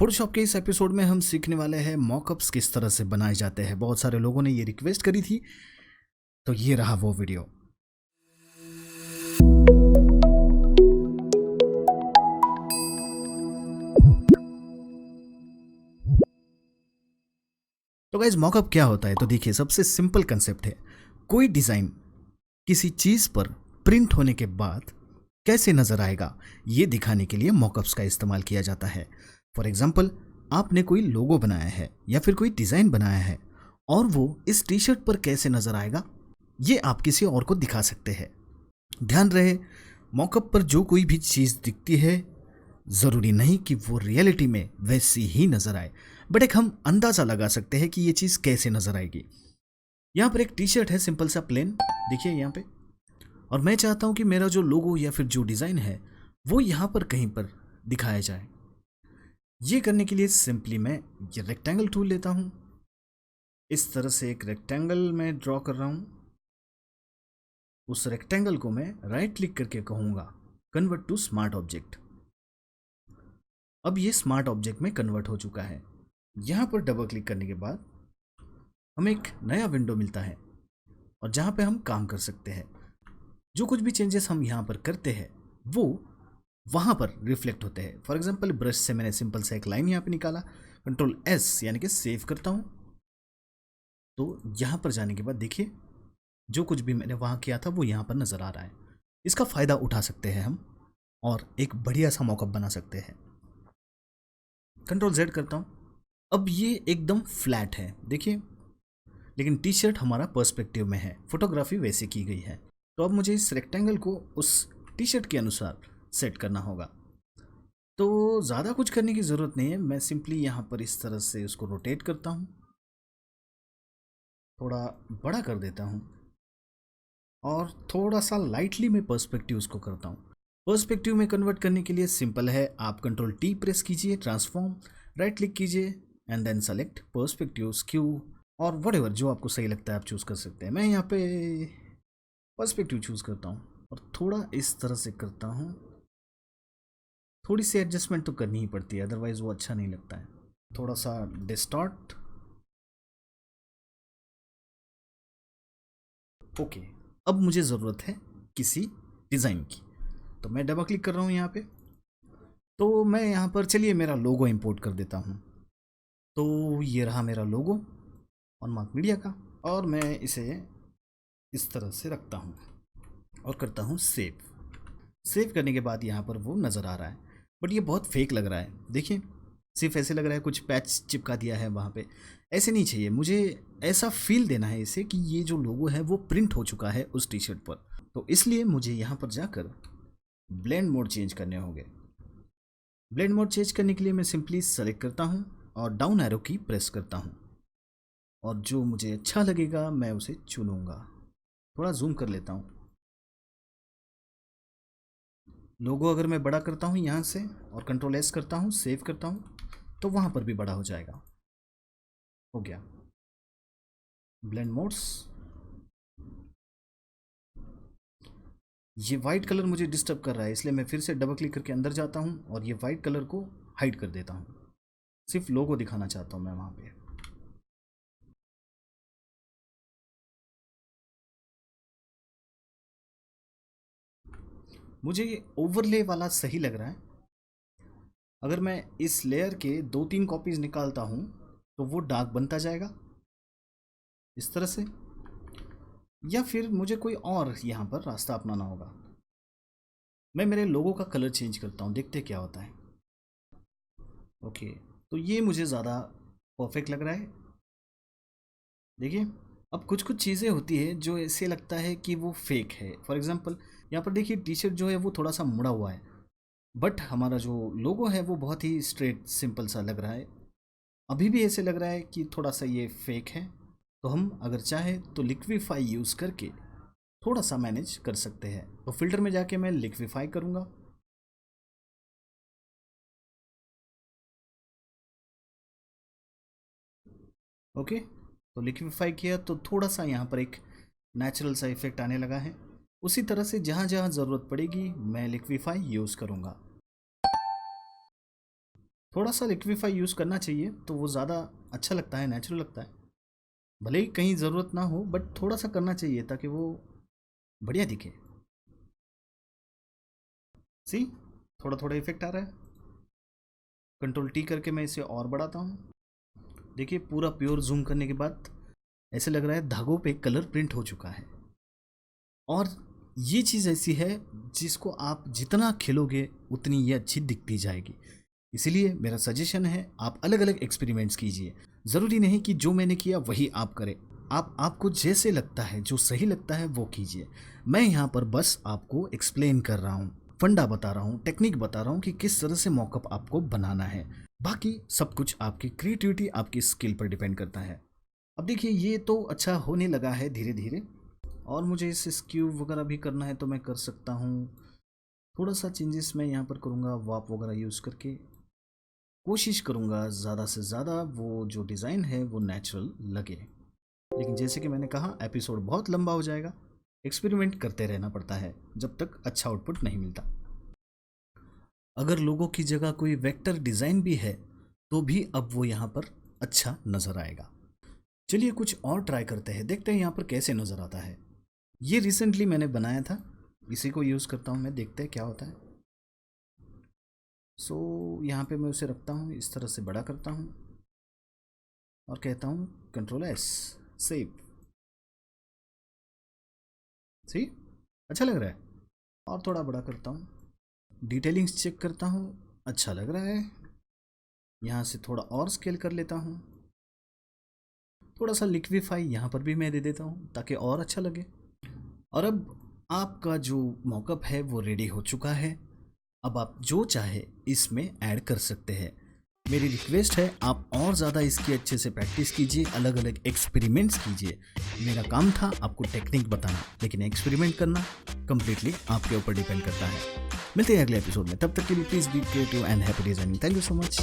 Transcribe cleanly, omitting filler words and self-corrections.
Photoshop के इस episode में हम सीखने वाले हैं मॉकअप्स किस तरह से बनाए जाते हैं। बहुत सारे लोगों ने ये रिक्वेस्ट करी थी, तो ये रहा वो वीडियो। तो गाइस, मॉकअप क्या होता है? तो देखिए, सबसे सिंपल कंसेप्ट है, कोई डिज़ाइन किसी चीज़ पर प्रिंट होने के बाद कैसे नज़र आएगा, ये दिखाने के लिए मॉकअप्स का इस्तेमाल किया जाता है। फॉर एग्जाम्पल, आपने कोई लोगो बनाया है या फिर कोई डिज़ाइन बनाया है और वो इस टी शर्ट पर कैसे नज़र आएगा, ये आप किसी और को दिखा सकते हैं। ध्यान रहे, मॉकअप पर जो कोई भी चीज़ दिखती है, ज़रूरी नहीं कि वो रियलिटी में वैसी ही नज़र आए, बट एक हम अंदाज़ा लगा सकते हैं कि ये चीज़ कैसे नज़र आएगी। यहाँ पर एक टी शर्ट है, सिंपल सा प्लेन, देखिए यहाँ पे, और मैं चाहता हूँ कि मेरा जो लोगो या फिर जो डिज़ाइन है वो यहाँ पर कहीं पर दिखाया जाए। ये करने के लिए सिंपली मैं ये रेक्टेंगल टूल लेता हूँ, इस तरह से एक रेक्टेंगल मैं ड्रॉ कर रहा हूँ। उस रेक्टेंगल को मैं राइट क्लिक करके कहूँगा कन्वर्ट टू स्मार्ट ऑब्जेक्ट। अब ये स्मार्ट ऑब्जेक्ट में कन्वर्ट हो चुका है। यहाँ पर डबल क्लिक करने के बाद हमें एक नया विंडो मिलता है और जहाँ पे हम काम कर सकते हैं। जो कुछ भी चेंजेस हम यहाँ पर करते हैं वो वहाँ पर रिफ्लेक्ट होते हैं। फॉर एग्जांपल, ब्रश से मैंने सिंपल सा एक लाइन यहाँ पे निकाला, कंट्रोल एस यानी कि सेव करता हूँ। तो यहाँ पर जाने के बाद देखिए, जो कुछ भी मैंने वहाँ किया था वो यहाँ पर नज़र आ रहा है। इसका फ़ायदा उठा सकते हैं हम और एक बढ़िया सा मॉकअप बना सकते हैं। कंट्रोल जेड करता हूँ। अब ये एकदम फ्लैट है, देखिए, लेकिन टी शर्ट हमारा पर्सपेक्टिव में है, फोटोग्राफी वैसे की गई है। तो अब मुझे इस रेक्टेंगल को उस टी शर्ट के अनुसार सेट करना होगा। तो ज़्यादा कुछ करने की ज़रूरत नहीं है, मैं सिंपली यहाँ पर इस तरह से उसको रोटेट करता हूँ, थोड़ा बड़ा कर देता हूँ और थोड़ा सा लाइटली मैं पर्सपेक्टिव उसको करता हूँ। पर्सपेक्टिव में कन्वर्ट करने के लिए सिंपल है, आप कंट्रोल टी प्रेस कीजिए, ट्रांसफॉर्म, राइट क्लिक कीजिए and then select perspective, skew और व्हाटएवर जो आपको सही लगता है आप चूज़ कर सकते हैं। मैं यहाँ पे पर्सपेक्टिव चूज़ करता हूँ और थोड़ा इस तरह से करता हूँ। थोड़ी सी एडजस्टमेंट तो करनी ही पड़ती है, अदरवाइज़ वो अच्छा नहीं लगता है। थोड़ा सा डिस्टॉर्ट, ओके। अब मुझे ज़रूरत है किसी डिज़ाइन की, तो मैं डबल क्लिक कर रहा हूँ यहाँ पे। तो मैं यहाँ पर, चलिए, मेरा लोगो इंपोर्ट कर देता हूँ। तो ये रहा मेरा लोगो ऑनमार्क मीडिया का, और मैं इसे इस तरह से रखता हूँ और करता हूँ सेव। सेव करने के बाद यहाँ पर वो नज़र आ रहा है, बट ये बहुत फेक लग रहा है। देखिए, सिर्फ ऐसे लग रहा है कुछ पैच चिपका दिया है वहाँ पे। ऐसे नहीं चाहिए, मुझे ऐसा फील देना है इसे कि ये जो लोगो है वो प्रिंट हो चुका है उस टी शर्ट पर। तो इसलिए मुझे यहाँ पर जाकर ब्लेंड मोड चेंज करने होंगे। ब्लेंड मोड चेंज करने के लिए मैं सिंपली सेलेक्ट करता हूँ और डाउन एरो की प्रेस करता हूँ और जो मुझे अच्छा लगेगा मैं उसे चुनूँगा। थोड़ा जूम कर लेता हूँ। लोगो अगर मैं बड़ा करता हूँ यहाँ से और कंट्रोल एस करता हूँ, सेव करता हूँ, तो वहाँ पर भी बड़ा हो जाएगा। हो गया। ब्लेंड मोड्स, ये वाइट कलर मुझे डिस्टर्ब कर रहा है, इसलिए मैं फिर से डबल क्लिक करके अंदर जाता हूँ और ये वाइट कलर को हाइड कर देता हूँ। सिर्फ लोगो दिखाना चाहता हूँ मैं वहाँ पे। मुझे ये ओवरले वाला सही लग रहा है। अगर मैं इस लेयर के 2-3 कॉपीज निकालता हूँ तो वो डार्क बनता जाएगा इस तरह से, या फिर मुझे कोई और यहाँ पर रास्ता अपनाना होगा। मैं मेरे लोगो का कलर चेंज करता हूँ, देखते क्या होता है। ओके, तो ये मुझे ज़्यादा परफेक्ट लग रहा है। देखिए, अब कुछ कुछ चीज़ें होती है जो ऐसे लगता है कि वो फेक है। फॉर एग्जांपल, यहाँ पर देखिए, टी शर्ट जो है वो थोड़ा सा मुड़ा हुआ है, बट हमारा जो लोगो है वो बहुत ही स्ट्रेट सिंपल सा लग रहा है। अभी भी ऐसे लग रहा है कि थोड़ा सा ये फेक है। तो हम अगर चाहें तो लिक्विफाई यूज़ करके थोड़ा सा मैनेज कर सकते हैं। तो फिल्टर में जाके मैं लिक्विफाई करूँगा। ओके, तो लिक्विफाई किया तो थोड़ा सा यहाँ पर एक नेचुरल सा इफेक्ट आने लगा है। उसी तरह से जहाँ जहाँ ज़रूरत पड़ेगी मैं लिक्विफाई यूज़ करूँगा। थोड़ा सा लिक्विफाई यूज़ करना चाहिए तो वो ज़्यादा अच्छा लगता है, नेचुरल लगता है। भले ही कहीं ज़रूरत ना हो बट थोड़ा सा करना चाहिए ताकि वो बढ़िया दिखे। सी, थोड़ा थोड़ा इफेक्ट आ रहा है। कंट्रोल टी करके मैं इसे और बढ़ाता हूँ। देखिए पूरा प्योर जूम करने के बाद ऐसे लग रहा है धागों पे कलर प्रिंट हो चुका है। और ये चीज़ ऐसी है जिसको आप जितना खिलोगे उतनी ये अच्छी दिखती जाएगी। इसीलिए मेरा सजेशन है आप अलग अलग एक्सपेरिमेंट्स कीजिए। ज़रूरी नहीं कि जो मैंने किया वही आप करें। आपको जैसे लगता है, जो सही लगता है वो कीजिए। मैं यहाँ पर बस आपको एक्सप्लेन कर रहा हूँ, फंडा बता रहा हूँ, टेक्निक बता रहा हूँ कि किस तरह से मॉकअप आपको बनाना है। बाकी सब कुछ आपकी क्रिएटिविटी, आपकी स्किल पर डिपेंड करता है। अब देखिए ये तो अच्छा होने लगा है धीरे धीरे, और मुझे इस स्क्यू वगैरह भी करना है तो मैं कर सकता हूँ। थोड़ा सा चेंजेस मैं यहाँ पर करूँगा वार्प वगैरह यूज़ करके। कोशिश करूँगा ज़्यादा से ज़्यादा वो जो डिज़ाइन है वो नेचुरल लगे। लेकिन जैसे कि मैंने कहा एपिसोड बहुत लंबा हो जाएगा, एक्सपेरिमेंट करते रहना पड़ता है जब तक अच्छा आउटपुट नहीं मिलता। अगर लोगों की जगह कोई वेक्टर डिज़ाइन भी है तो भी अब वो यहाँ पर अच्छा नज़र आएगा। चलिए कुछ और ट्राई करते हैं, देखते हैं यहाँ पर कैसे नज़र आता है। ये रिसेंटली मैंने बनाया था, इसी को यूज़ करता हूँ मैं, देखते हैं क्या होता है। यहाँ पे मैं उसे रखता हूँ, इस तरह से बड़ा करता हूँ और कहता हूँ Ctrl+S सेव। सी, अच्छा लग रहा है। और थोड़ा बड़ा करता हूँ, डिटेलिंग्स चेक करता हूँ, अच्छा लग रहा है। यहाँ से थोड़ा और स्केल कर लेता हूँ। थोड़ा सा लिक्विफाई यहाँ पर भी मैं दे देता हूँ ताकि और अच्छा लगे। और अब आपका जो मॉकअप है वो रेडी हो चुका है। अब आप जो चाहे इसमें ऐड कर सकते हैं। मेरी रिक्वेस्ट है आप और ज़्यादा इसकी अच्छे से प्रैक्टिस कीजिए, अलग अलग एक्सपेरिमेंट्स कीजिए। मेरा काम था आपको टेक्निक बताना, लेकिन एक्सपेरिमेंट करना कम्प्लीटली आपके ऊपर डिपेंड करता है। मिलते हैं अगले एपिसोड में, तब तक के लिए please be creative and happy designing. Thank you so much.